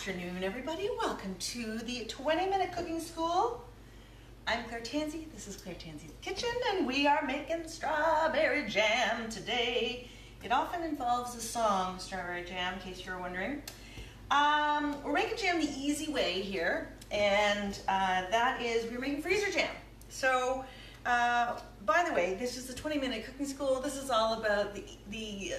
afternoon, everybody. Welcome to the 20-minute cooking school. I'm Claire Tansey. This is Claire Tansey's Kitchen, and we are making strawberry jam today. It often involves a song, strawberry jam, in case you're wondering. We're making jam the easy way here, and that is we're making freezer jam. So, by the way, this is the 20-minute cooking school. This is all about the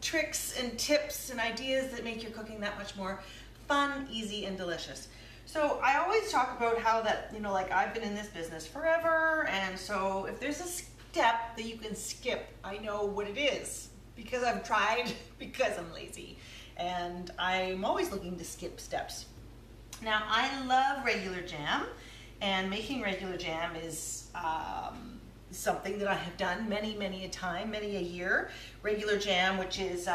tricks and tips and ideas that make your cooking that much more fun, easy, and delicious. So I always talk about how that, like I've been in this business forever, and so if there's a step that you can skip, I know what it is because I've tried, because I'm lazy, and I'm always looking to skip steps. Now, I love regular jam, and making regular jam is something that I have done many a year. Regular jam, which is,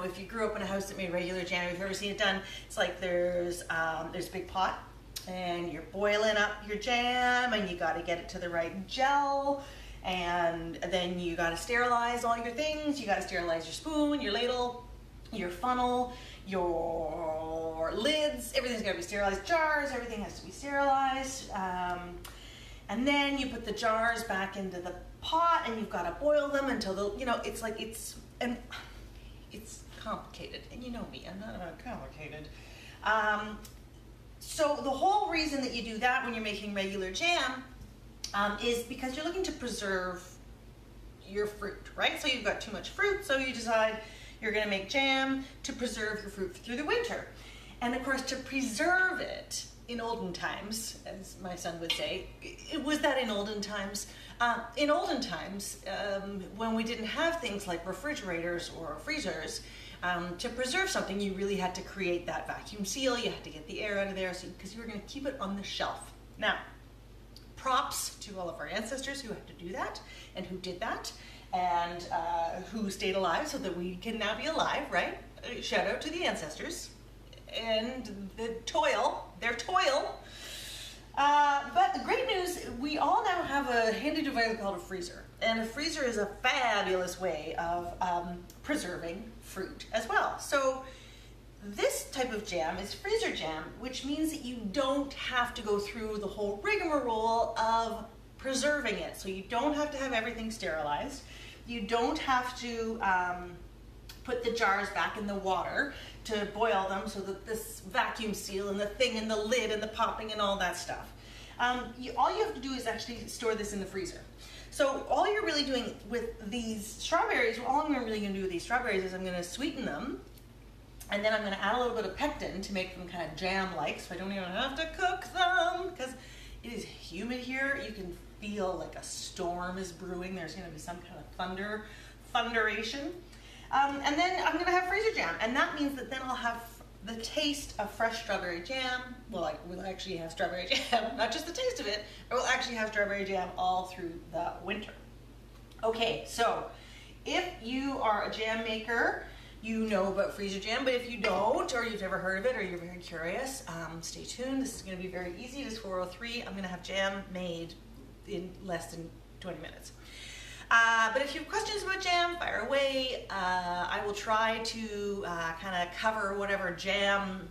if you grew up in a house that made regular jam, if you've ever seen it done, it's like there's a big pot, and you're boiling up your jam, and you got to get it to the right gel, and then you got to sterilize all your things. You got to sterilize your spoon, your ladle, your funnel, your lids. Everything's got to be sterilized. Jars, everything has to be sterilized. And then you put the jars back into the pot, and you've got to boil them until it's complicated. And you know me, I'm not about complicated. So the whole reason that you do that when you're making regular jam is because you're looking to preserve your fruit, right? So you've got too much fruit, so you decide you're going to make jam to preserve your fruit through the winter. And of course, to preserve it, in olden times, as my son would say, it was that in olden times. When we didn't have things like refrigerators or freezers, to preserve something, you really had to create that vacuum seal. You had to get the air out of there because you were going to keep it on the shelf. Now, props to all of our ancestors who had to do that and who did that and who stayed alive so that we can now be alive, right? Shout out to the ancestors and their toil. But the great news, we all now have a handy device called a freezer. And a freezer is a fabulous way of preserving fruit as well. So this type of jam is freezer jam, which means that you don't have to go through the whole rigmarole of preserving it. So you don't have to have everything sterilized. You don't have to put the jars back in the water to boil them so that this vacuum seal and the thing and the lid and the popping and all that stuff. All you have to do is actually store this in the freezer. So all you're really doing with these strawberries, all I'm really going to do with these strawberries is I'm going to sweeten them, and then I'm going to add a little bit of pectin to make them kind of jam-like, so I don't even have to cook them, because it is humid here. You can feel like a storm is brewing. There's going to be some kind of thunderation. And then I'm going to have freezer jam, and that means that then I'll have the taste of fresh strawberry jam. Well, we'll actually have strawberry jam, not just the taste of it, but we'll actually have strawberry jam all through the winter. Okay, so if you are a jam maker, you know about freezer jam, but if you don't, or you've never heard of it, or you're very curious, stay tuned. This is going to be very easy. This is 403. I'm going to have jam made in less than 20 minutes. But if you have questions about jam, fire away. I will try to kind of cover whatever jam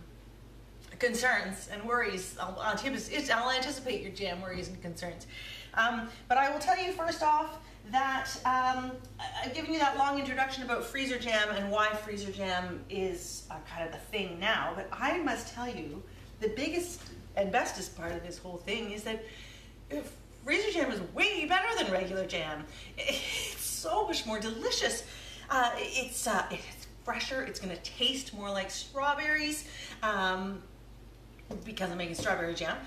concerns and worries. I'll anticipate your jam worries and concerns. But I will tell you first off that I've given you that long introduction about freezer jam and why freezer jam is kind of the thing now. But I must tell you, the biggest and bestest part of this whole thing is that freezer jam is way better than regular jam. It's so much more delicious. It's fresher. It's going to taste more like strawberries because I'm making strawberry jam.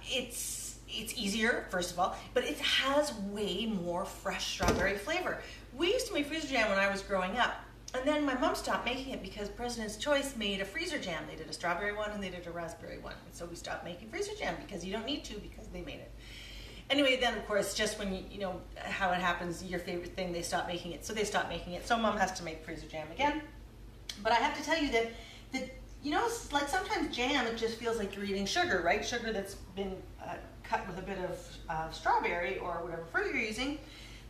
It's easier, first of all, but it has way more fresh strawberry flavor. We used to make freezer jam when I was growing up, and then my mom stopped making it because President's Choice made a freezer jam. They did a strawberry one and they did a raspberry one, and so we stopped making freezer jam because you don't need to, because they made it. Anyway, then of course, just when you know how it happens, your favorite thing, they stop making it. So they stopped making it. So Mom has to make freezer jam again. But I have to tell you that like sometimes jam, it just feels like you're eating sugar, right? Sugar that's been cut with a bit of strawberry or whatever fruit you're using.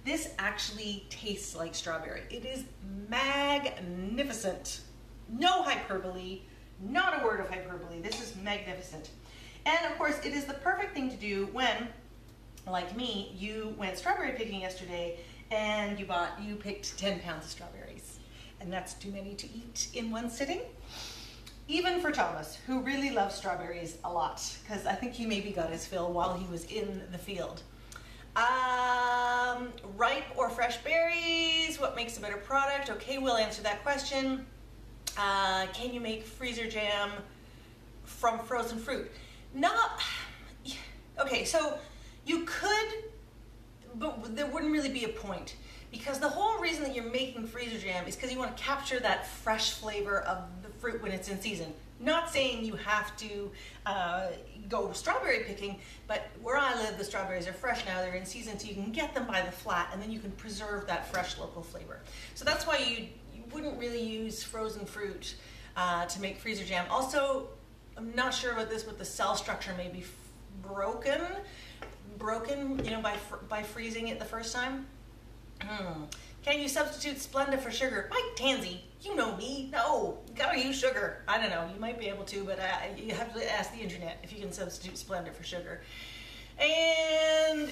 This actually tastes like strawberry. It is magnificent. No hyperbole, Not a word of hyperbole. This is magnificent. And of course, it is the perfect thing to do when, like me, you went strawberry picking yesterday and you picked 10 pounds of strawberries. And that's too many to eat in one sitting. Even for Thomas, who really loves strawberries a lot, because I think he maybe got his fill while he was in the field. Ripe or fresh berries, what makes a better product? Okay, we'll answer that question. Can you make freezer jam from frozen fruit? Okay, so you could, but there wouldn't really be a point, because the whole reason that you're making freezer jam is because you want to capture that fresh flavor of the fruit when it's in season. Not saying you have to go strawberry picking, but where I live, the strawberries are fresh now, they're in season, so you can get them by the flat, and then you can preserve that fresh local flavor. So that's why you wouldn't really use frozen fruit to make freezer jam. Also, I'm not sure about this, but the cell structure may be broken, you know, by freezing it the first time. Can you substitute Splenda for sugar? Mike Tansey, you know me. No, you gotta use sugar. I don't know, you might be able to, but you have to ask the internet if you can substitute Splenda for sugar. And,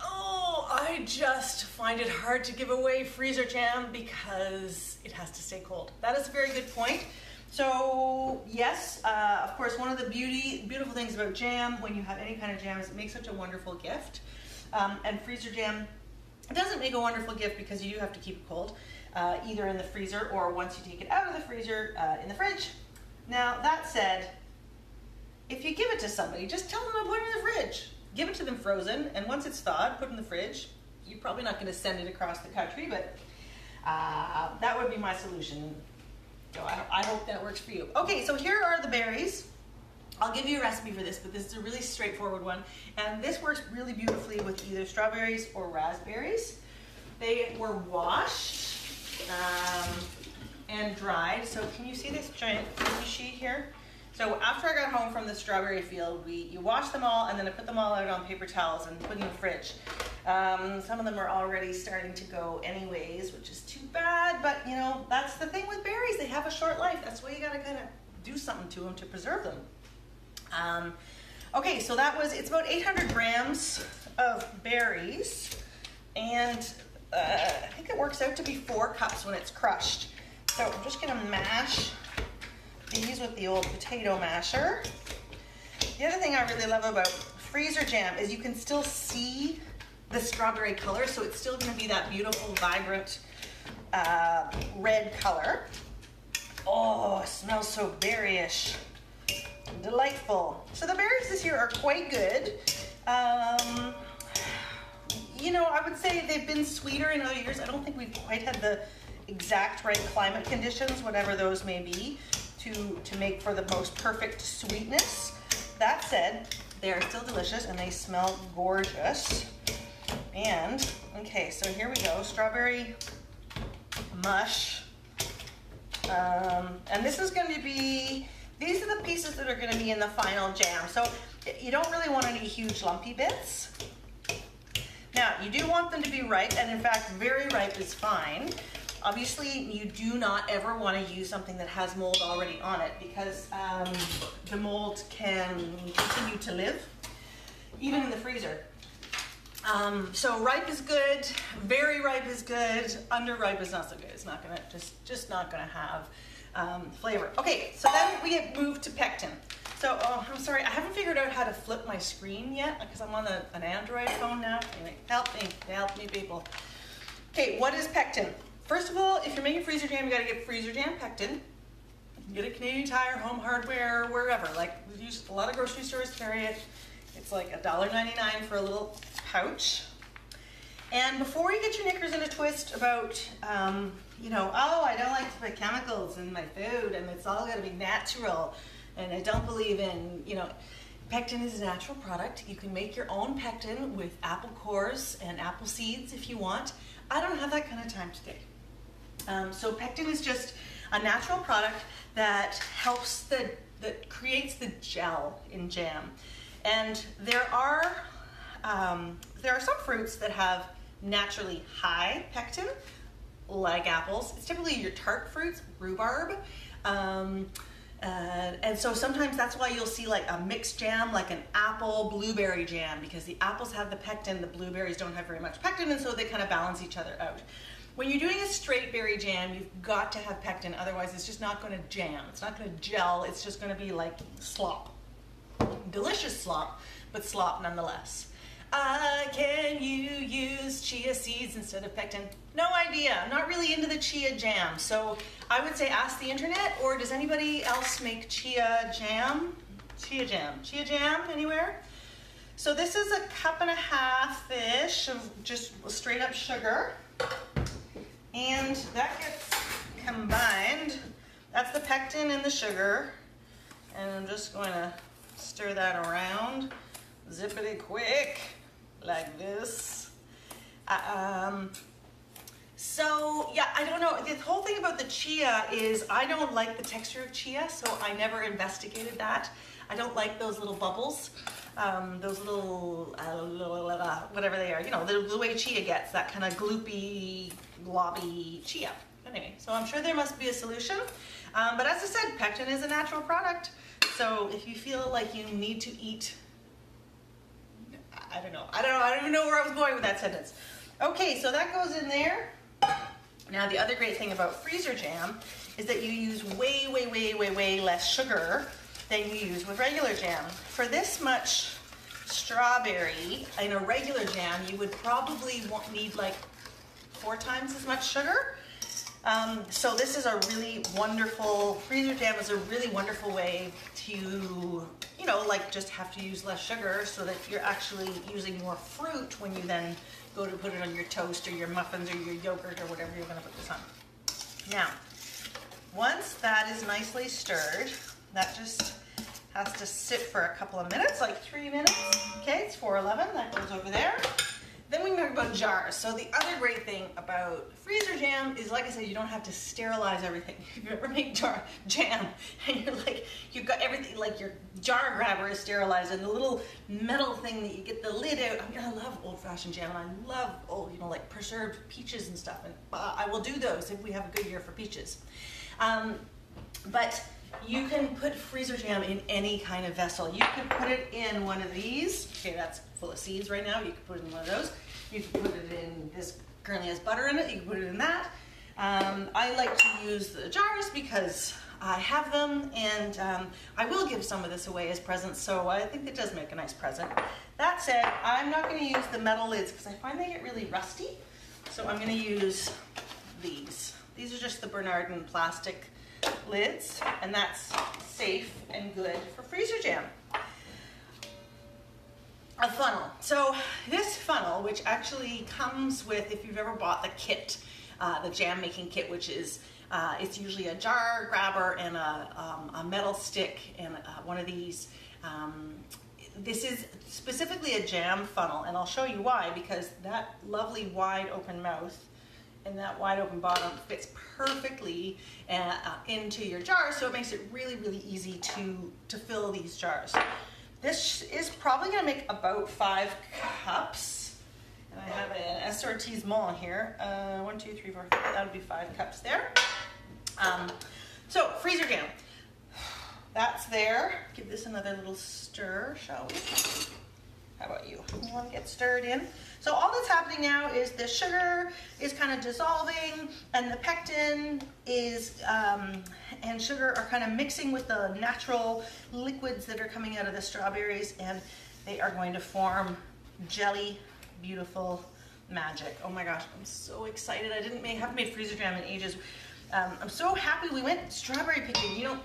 I just find it hard to give away freezer jam because it has to stay cold. That is a very good point. So, yes, of course, one of the beautiful things about jam, when you have any kind of jam, is it makes such a wonderful gift. And freezer jam, it doesn't make a wonderful gift because you do have to keep it cold, either in the freezer or once you take it out of the freezer, in the fridge. Now, that said, if you give it to somebody, just tell them to put it in the fridge. Give it to them frozen, and once it's thawed, put it in the fridge. You're probably not going to send it across the country, but that would be my solution. So I hope that works for you. Okay, so here are the berries. I'll give you a recipe for this, but this is a really straightforward one. And this works really beautifully with either strawberries or raspberries. They were washed and dried. So can you see this giant cookie sheet here? So after I got home from the strawberry field, you wash them all, and then I put them all out on paper towels and put in the fridge. Some of them are already starting to go anyways, which is too bad, but you know, that's the thing with berries. They have a short life. That's why you gotta kind of do something to them to preserve them. Okay, so it's about 800 grams of berries, and I think it works out to be 4 cups when it's crushed. So I'm just gonna mash these with the old potato masher. The other thing I really love about freezer jam is you can still see the strawberry color, so it's still gonna be that beautiful, vibrant red color. Oh, it smells so berryish. Delightful. So the berries this year are quite good. You know, I would say they've been sweeter in other years. I don't think we've quite had the exact right climate conditions, whatever those may be, to make for the most perfect sweetness. That said, they are still delicious and they smell gorgeous. And, okay, so here we go, strawberry mush. And this is going to be, these are the pieces that are going to be in the final jam. So you don't really want any huge lumpy bits. Now, you do want them to be ripe, and in fact, very ripe is fine. Obviously, you do not ever want to use something that has mold already on it, because the mold can continue to live, even in the freezer. So ripe is good, very ripe is good, underripe is not so good. It's not gonna, just not gonna have flavor. Okay, so then we get moved to pectin. So, I'm sorry, I haven't figured out how to flip my screen yet, because I'm on an Android phone now. Anyway, help me people. Okay, what is pectin? First of all, if you're making freezer jam, you gotta get freezer jam pectin. You can get it Canadian Tire, Home Hardware, wherever. Like, a lot of grocery stores carry it. It's like $1.99 for a little pouch. And before you get your knickers in a twist about, you know, oh, I don't like to put chemicals in my food and it's all gotta be natural, and I don't believe in, you know, pectin is a natural product. You can make your own pectin with apple cores and apple seeds if you want. I don't have that kind of time today. So pectin is just a natural product that helps that creates the gel in jam. And there are some fruits that have naturally high pectin, like apples. It's typically your tart fruits, rhubarb, And so sometimes that's why you'll see like a mixed jam, like an apple blueberry jam, because the apples have the pectin, the blueberries don't have very much pectin, and so they kind of balance each other out. When you're doing a straight berry jam, you've got to have pectin, otherwise it's just not going to jam. It's not going to gel, it's just going to be like slop. Delicious slop, but slop nonetheless. Can you use chia seeds instead of pectin? No idea. I'm not really into the chia jam. So I would say ask the internet, or does anybody else make chia jam? Chia jam anywhere? So this is 1.5 cups of just straight up sugar. And that gets combined. That's the pectin and the sugar. And I'm just going to stir that around zippity quick like this. So yeah, I don't know. The whole thing about the chia is I don't like the texture of chia, so I never investigated that. I don't like those little bubbles, those little whatever they are. You know, the way chia gets, that kind of gloopy, globby chia. Anyway, so I'm sure there must be a solution. But as I said, pectin is a natural product. So if you feel like you need to eat, I don't even know where I was going with that sentence. Okay, so that goes in there. Now the other great thing about freezer jam is that you use way less sugar than you use with regular jam. For this much strawberry in a regular jam, you would probably need like 4 times as much sugar. So this is a really wonderful, freezer jam is a really wonderful way to, you know, like just have to use less sugar so that you're actually using more fruit when you then go to put it on your toast or your muffins or your yogurt or whatever you're going to put this on. Now, once that is nicely stirred, that just has to sit for a couple of minutes, like 3 minutes. Okay, it's 4:11, that goes over there. Then we can talk about jars. So the other great thing about freezer jam is, like I said, you don't have to sterilize everything. If you ever make jam and you're like, you've got everything, like your jar grabber is sterilized and the little metal thing that you get the lid out. I mean, I love old-fashioned jam and I love old, you know, like preserved peaches and stuff. And I will do those if we have a good year for peaches. But you can put freezer jam in any kind of vessel. You can put it in one of these. Okay, that's full of seeds right now. You can put it in one of those. You can put it in this, currently has butter in it. You can put it in that. I like to use the jars because I have them, and I will give some of this away as presents, so I think it does make a nice present. That said, I'm not going to use the metal lids because I find they get really rusty. So I'm going to use these. These are just the Bernardin plastic lids, and that's safe and good for freezer jam. A funnel. So this funnel, which actually comes with, if you've ever bought the kit, the jam making kit, which is it's usually a jar grabber and a metal stick and one of these. This is specifically a jam funnel, and I'll show you why, because that lovely wide open mouth and that wide open bottom fits perfectly into your jar, so it makes it really, really easy to fill these jars. This is probably going to make about 5 cups. And I have an assortissement here. 1, 2, 3, 4, 5. That would be 5 cups there. So, freezer jam. That's there. Give this another little stir, shall we? How about you? You want to get stirred in? So all that's happening now is the sugar is kind of dissolving, and the pectin is and sugar are kind of mixing with the natural liquids that are coming out of the strawberries, and they are going to form jelly, beautiful magic. Oh my gosh, I'm so excited. I haven't made freezer jam in ages. I'm so happy we went strawberry picking. You know,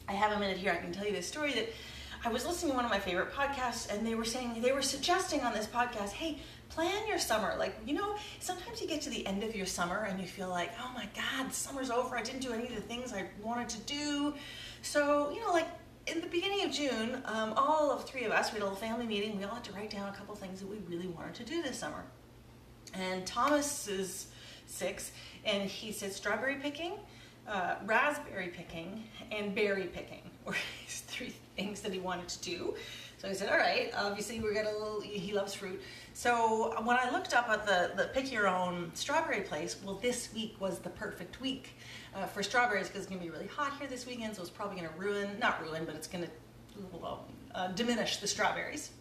I have a minute here. I can tell you this story that I was listening to one of my favorite podcasts, and they were suggesting on this podcast, hey, plan your summer. Like, you know, sometimes you get to the end of your summer and you feel like, oh my God, summer's over. I didn't do any of the things I wanted to do. So, you know, like in the beginning of June, all of 3 of us, we had a little family meeting. We all had to write down a couple things that we really wanted to do this summer. And Thomas is 6, and he said strawberry picking, raspberry picking, and berry picking were his 3 things that he wanted to do. So I said, all right, obviously we're gonna, he loves fruit. So when I looked up at the pick your own strawberry place, well, this week was the perfect week for strawberries because it's gonna be really hot here this weekend, so it's probably gonna not ruin, but it's gonna diminish the strawberries.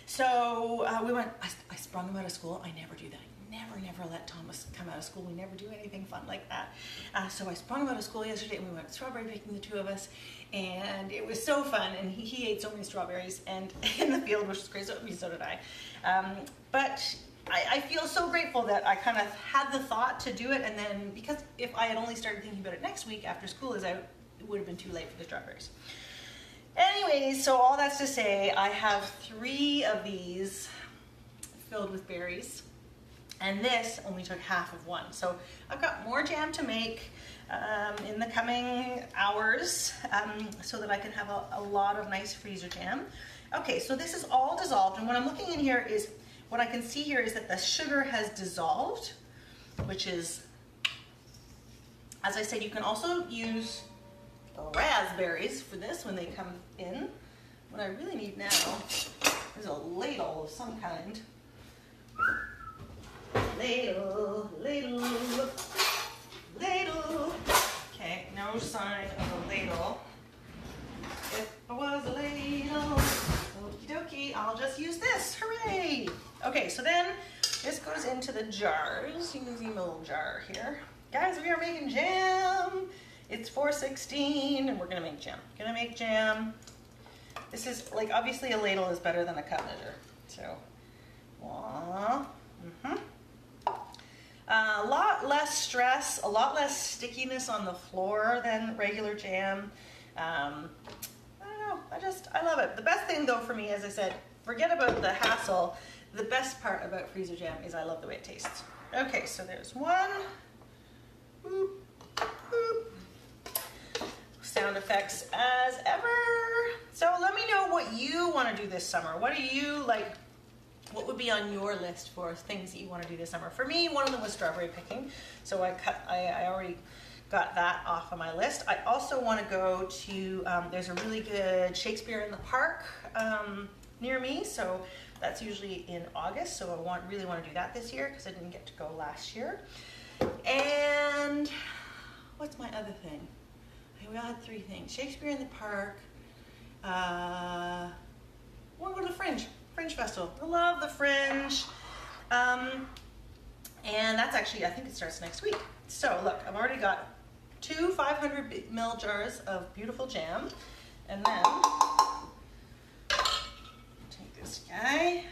So we went, I sprung him out of school. I never do that. Never let Thomas come out of school. We never do anything fun like that. So I sprung him out of school yesterday and we went strawberry picking, the two of us, and it was so fun, and he ate so many strawberries and in the field, which was great. So did I. But I feel so grateful that I kind of had the thought to do it, and then because if I had only started thinking about it next week after school is out, it would have been too late for the strawberries. Anyways, so all that's to say, I have 3 of these filled with berries, and this only took half of one. So I've got more jam to make in the coming hours so that I can have a lot of nice freezer jam. Okay, so this is all dissolved, and what I'm looking in here is, what I can see here is that the sugar has dissolved, which is, as I said, you can also use raspberries for this when they come in. What I really need now is a ladle of some kind. Ladle. Okay, no sign of a ladle. If I was a ladle, okie dokie, I'll just use this. Hooray! Okay, so then this goes into the jars. You can see my little jar here. Guys, we are making jam. It's 4:16 and we're gonna make jam. This is, like, obviously a ladle is better than a cup measure. So, a lot less stress, a lot less stickiness on the floor than regular jam. I don't know, I love it. The best thing though for me, as I said, forget about the hassle. The best part about freezer jam is I love the way it tastes. Okay, so there's one. Boop, boop. Sound effects as ever. So let me know what you want to do this summer. What do you like? What would be on your list for things that you want to do this summer? For me, one of them was strawberry picking. So I already got that off of my list. I also want to go to, there's a really good Shakespeare in the Park near me. So that's usually in August. So I really want to do that this year because I didn't get to go last year. And what's my other thing? We all had 3 things. Shakespeare in the Park. I want to go to the Fringe Festival. I love the Fringe. And that's actually, I think it starts next week. So look, I've already got 2 500 ml jars of beautiful jam. And then, take this guy.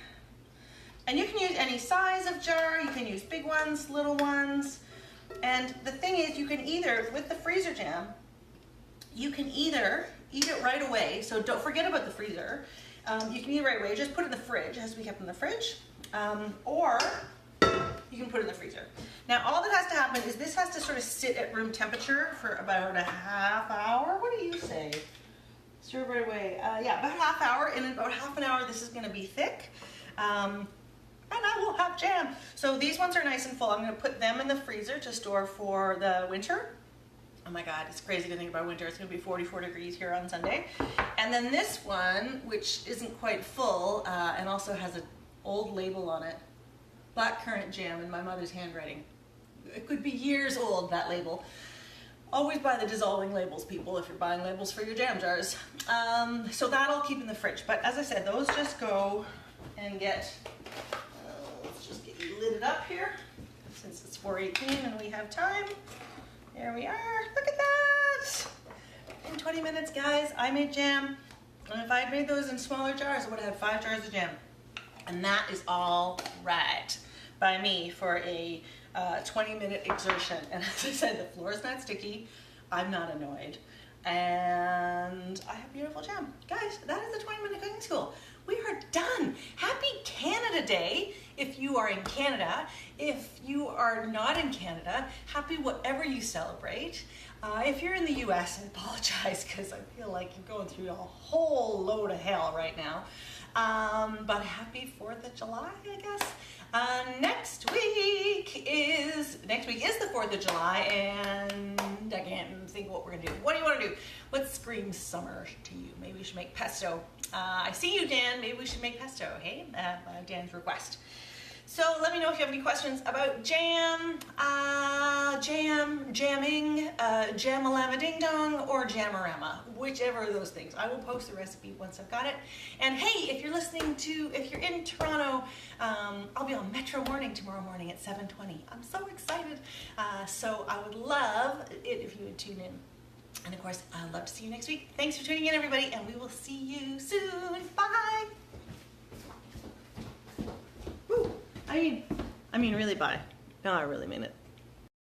And you can use any size of jar. You can use big ones, little ones. And the thing is, you can either, with the freezer jam, you can either eat it right away. So don't forget about the freezer. You can eat it right away. Just put it in the fridge. It has to be kept in the fridge. Or you can put it in the freezer. Now, all that has to happen is this has to sort of sit at room temperature for about a half hour. What do you say? Stir right away. Yeah, about a half hour. In about half an hour, this is going to be thick. And I will have jam. So these ones are nice and full. I'm going to put them in the freezer to store for the winter. Oh my God, it's crazy to think about winter. It's going to be 44 degrees here on Sunday. And then this one, which isn't quite full and also has an old label on it, blackcurrant jam in my mother's handwriting. It could be years old, that label. Always buy the dissolving labels, people, if you're buying labels for your jam jars. So that'll keep in the fridge. But as I said, those just go and get, let's just get you lidded up here, since it's 4:18 and we have time. There we are. Look at that. In 20 minutes, guys, I made jam. And if I had made those in smaller jars, I would have had 5 jars of jam. And that is all right by me for a 20-minute exertion. And as I said, the floor is not sticky. I'm not annoyed. And I have beautiful jam. Guys, that is the 20-minute cooking school. We are done. Happy Canada Day if you are in Canada. If you are not in Canada, happy whatever you celebrate. If you're in the US, I apologize because I feel like you're going through a whole load of hell right now. But happy 4th of July, I guess. Next week is the 4th of July, and I can't think what we're gonna do. What do you want to do? What screams summer to you? Maybe we should make pesto. I see you, Dan. Maybe we should make pesto, hey? Dan's request. So let me know if you have any questions about jam, jamming, jam-a-lama-ding-dong, or jam-a-rama, whichever of those things. I will post the recipe once I've got it. And hey, if you're in Toronto, I'll be on Metro Morning tomorrow morning at 7:20. I'm so excited. So I would love it if you would tune in. And of course, I'd love to see you next week. Thanks for tuning in, everybody, and we will see you soon. Bye. Woo. I mean, really bye. No, I really mean it.